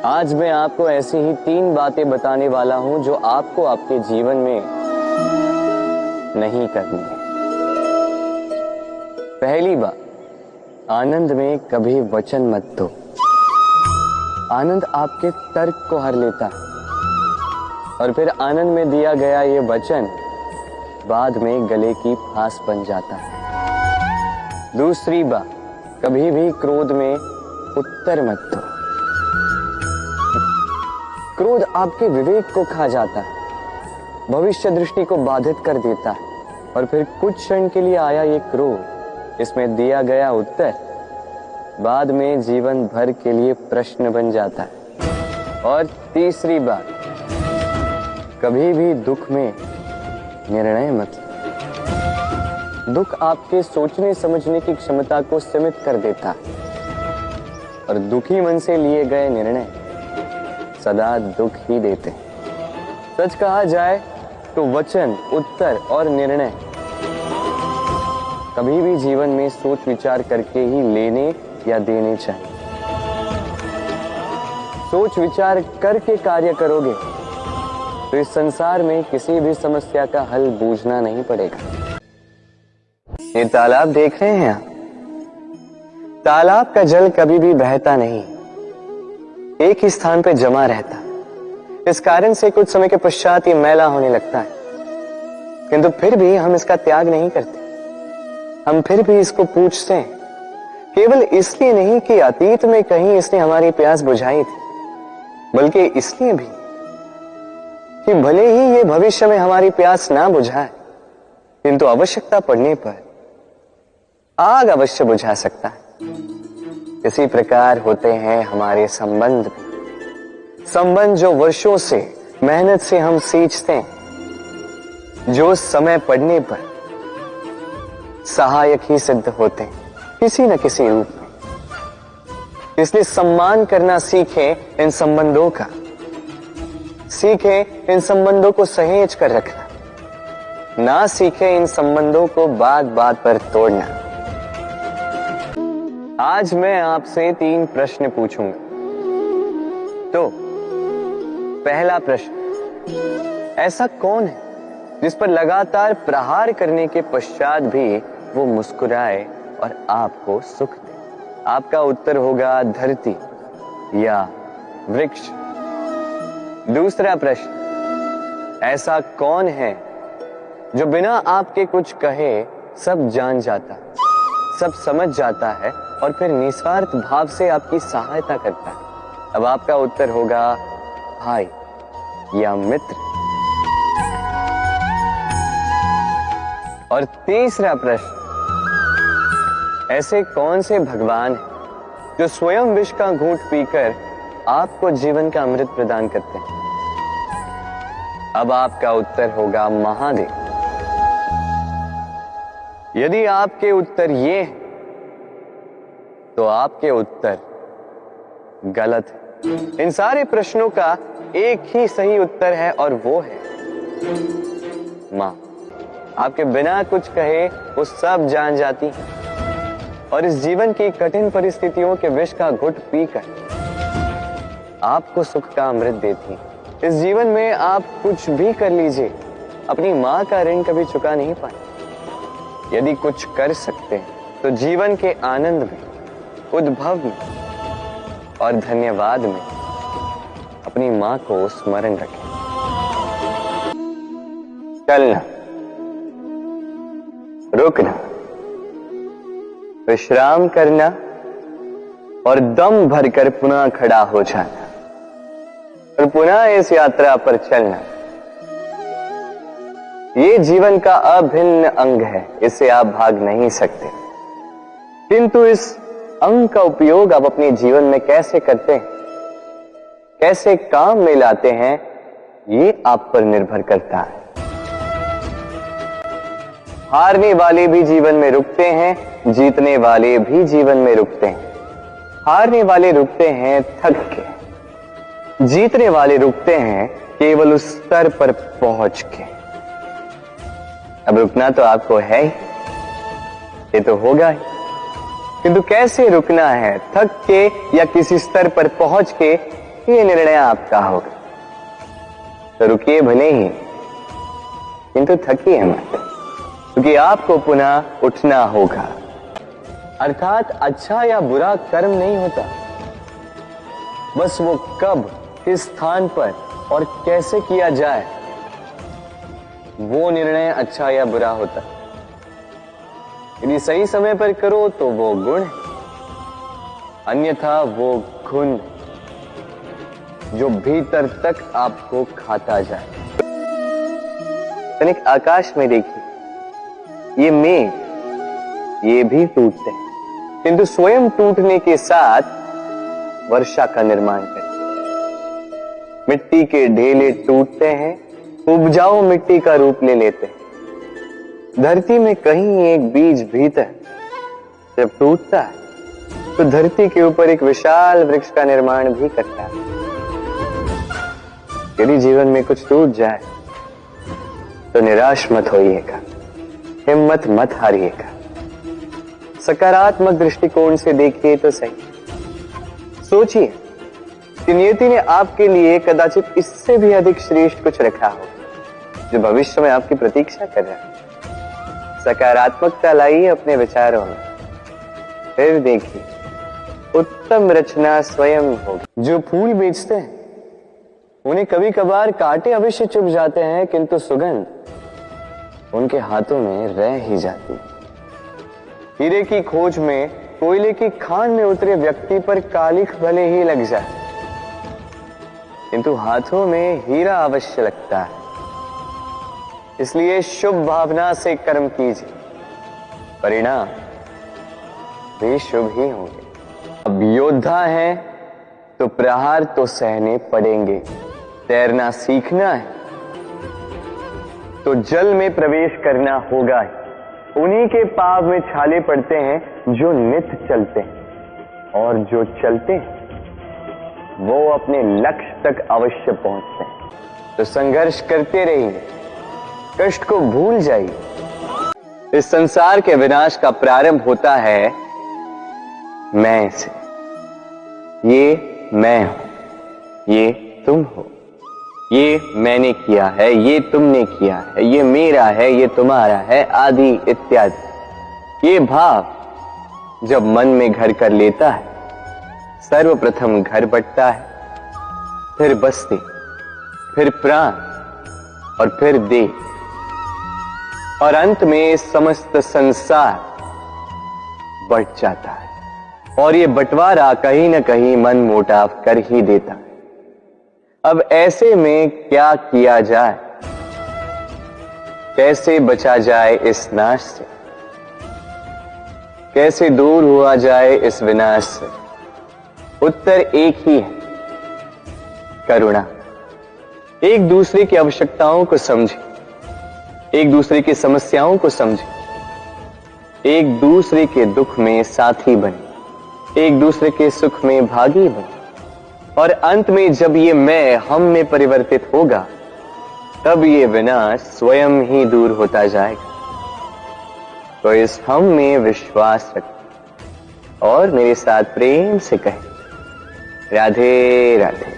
आज मैं आपको ऐसी ही 3 बातें बताने वाला हूं जो आपको आपके जीवन में नहीं करनी है। पहली बात, आनंद में कभी वचन मत दो। आनंद आपके तर्क को हर लेता है और फिर आनंद में दिया गया ये वचन बाद में गले की फांस बन जाता है। दूसरी बात, कभी भी क्रोध में उत्तर मत दो। क्रोध आपके विवेक को खा जाता है, भविष्य दृष्टि को बाधित कर देता है और फिर कुछ क्षण के लिए आया ये क्रोध, इसमें दिया गया उत्तर बाद में जीवन भर के लिए प्रश्न बन जाता है। और तीसरी बात, कभी भी दुख में निर्णय मत लो। दुख आपके सोचने समझने की क्षमता को सीमित कर देता है और दुखी मन से लिए गए निर्णय सदा दुख ही देते हैं। सच कहा जाए तो वचन, उत्तर और निर्णय कभी भी जीवन में सोच विचार करके ही लेने या देने चाहिए। सोच विचार करके कार्य करोगे तो इस संसार में किसी भी समस्या का हल बूझना नहीं पड़ेगा। ये तालाब देख रहे हैं आप? तालाब का जल कभी भी बहता नहीं, एक ही स्थान पर जमा रहता। इस कारण से कुछ समय के पश्चात ये मैला होने लगता है, किंतु फिर भी हम इसका त्याग नहीं करते। हम फिर भी इसको पूछते हैं, केवल इसलिए नहीं कि अतीत में कहीं इसने हमारी प्यास बुझाई थी, बल्कि इसलिए भी कि भले ही ये भविष्य में हमारी प्यास ना बुझाए, किंतु आवश्यकता पड़ने पर आग अवश्य बुझा सकता है। इसी प्रकार होते हैं हमारे संबंध भी। संबंध जो वर्षों से मेहनत से हम सींचते हैं, जो समय पड़ने पर सहायक ही सिद्ध होते हैं किसी न किसी रूप में। इसलिए सम्मान करना सीखें इन संबंधों का, सीखें इन संबंधों को सहेज कर रखना, ना सीखें इन संबंधों को बात बात पर तोड़ना। आज मैं आपसे 3 प्रश्न पूछूंगा। तो पहला प्रश्न, ऐसा कौन है जिस पर लगातार प्रहार करने के पश्चात भी वो मुस्कुराए और आपको सुख दे? आपका उत्तर होगा धरती या वृक्ष। दूसरा प्रश्न, ऐसा कौन है जो बिना आपके कुछ कहे सब जान जाता, सब समझ जाता है और फिर निस्वार्थ भाव से आपकी सहायता करता है? अब आपका उत्तर होगा भाई या मित्र। और तीसरा प्रश्न, ऐसे कौन से भगवान हैं जो स्वयं विष का घूंट पीकर आपको जीवन का अमृत प्रदान करते हैं? अब आपका उत्तर होगा महादेव। यदि आपके उत्तर ये हैं, तो आपके उत्तर गलत है। इन सारे प्रश्नों का एक ही सही उत्तर है और वो है मां। आपके बिना कुछ कहे वो सब जान जाती है और इस जीवन की कठिन परिस्थितियों के विष का घुट पीकर आपको सुख का अमृत देती है। इस जीवन में आप कुछ भी कर लीजिए, अपनी मां का ऋण कभी चुका नहीं पाए। यदि कुछ कर सकते हैं तो जीवन के आनंद में, उद्भव में और धन्यवाद में अपनी मां को स्मरण रखें। चलना, रुकना, विश्राम करना और दम भरकर पुनः खड़ा हो जाना और पुनः इस यात्रा पर चलना। ये जीवन का अभिन्न अंग है, इससे आप भाग नहीं सकते। किंतु इस अंग का उपयोग आप अपने जीवन में कैसे करते हैं, कैसे काम में लाते हैं, ये आप पर निर्भर करता है। हारने वाले भी जीवन में रुकते हैं, जीतने वाले भी जीवन में रुकते हैं। हारने वाले रुकते हैं थक के, जीतने वाले रुकते हैं केवल उस स्तर पर पहुंच के। अब रुकना तो आपको है ही, ये तो होगा ही, किंतु कैसे रुकना है, थक के या किसी स्तर पर पहुंच के, ये निर्णय आपका होगा, तो रुकिए भले ही, किंतु थकिए मत, क्योंकि आपको पुनः उठना होगा। अर्थात अच्छा या बुरा कर्म नहीं होता, बस वो कब, किस स्थान पर और कैसे किया जाए, वो निर्णय अच्छा या बुरा होता। यदि सही समय पर करो तो वो गुण है, अन्यथा वो घुन जो भीतर तक आपको खाता जाए। तनिक आकाश में देखिए, ये मेघ, ये भी टूटते हैं, किंतु स्वयं टूटने के साथ वर्षा का निर्माण करते हैं। मिट्टी के ढेले टूटते हैं, उपजाऊ मिट्टी का रूप ले लेते हैं। धरती में कहीं एक बीज भीतर जब टूटता है तो धरती के ऊपर एक विशाल वृक्ष का निर्माण भी करता है। यदि जीवन में कुछ टूट जाए तो निराश मत होइएगा, हिम्मत मत हारिएगा, सकारात्मक दृष्टिकोण से देखिए तो सही। सोचिए कि नियति ने आपके लिए कदाचित इससे भी अधिक श्रेष्ठ कुछ रखा हो, जो भविष्य में आपकी प्रतीक्षा कर रहा है। सकारात्मकता लाइए अपने विचारों में, फिर देखिए उत्तम रचना स्वयं होगी। जो फूल बेचते हैं उन्हें कभी कभार कांटे अवश्य चुभ जाते हैं, किंतु सुगंध उनके हाथों में रह ही जाती है। हीरे की खोज में कोयले की खान में उतरे व्यक्ति पर कालिख भले ही लग जाए, किंतु हाथों में हीरा अवश्य लगता है। इसलिए शुभ भावना से कर्म कीजिए, परिणाम भी शुभ ही होंगे। अब योद्धा है तो प्रहार तो सहने पड़ेंगे। तैरना सीखना है तो जल में प्रवेश करना होगा ही। उन्हीं के पाव में छाले पड़ते हैं जो नित्य चलते हैं, और जो चलते हैं वो अपने लक्ष्य तक अवश्य पहुंचते हैं। तो संघर्ष करते रहिए, कष्ट को भूल जाइए। इस संसार के विनाश का प्रारंभ होता है मैं से। ये मैं हूं, ये तुम हो, ये मैंने किया है, ये तुमने किया है, ये मेरा है, ये तुम्हारा है, आदि इत्यादि। ये भाव जब मन में घर कर लेता है, सर्वप्रथम घर बंटता है, फिर बस्ती, फिर प्राण और फिर देह, और अंत में समस्त संसार बंट जाता है। और ये बंटवारा कहीं न कहीं मन मोटाव कर ही देता है। अब ऐसे में क्या किया जाए, कैसे बचा जाए इस नाश से, कैसे दूर हुआ जाए इस विनाश से? उत्तर एक ही है, करुणा। एक दूसरे की आवश्यकताओं को समझे, एक दूसरे की समस्याओं को समझे, एक दूसरे के दुख में साथी बने, एक दूसरे के सुख में भागी बने। और अंत में जब ये मैं हम में परिवर्तित होगा, तब ये विनाश स्वयं ही दूर होता जाएगा। तो इस हम में विश्वास रखें और मेरे साथ प्रेम से कहें, राधे राधे।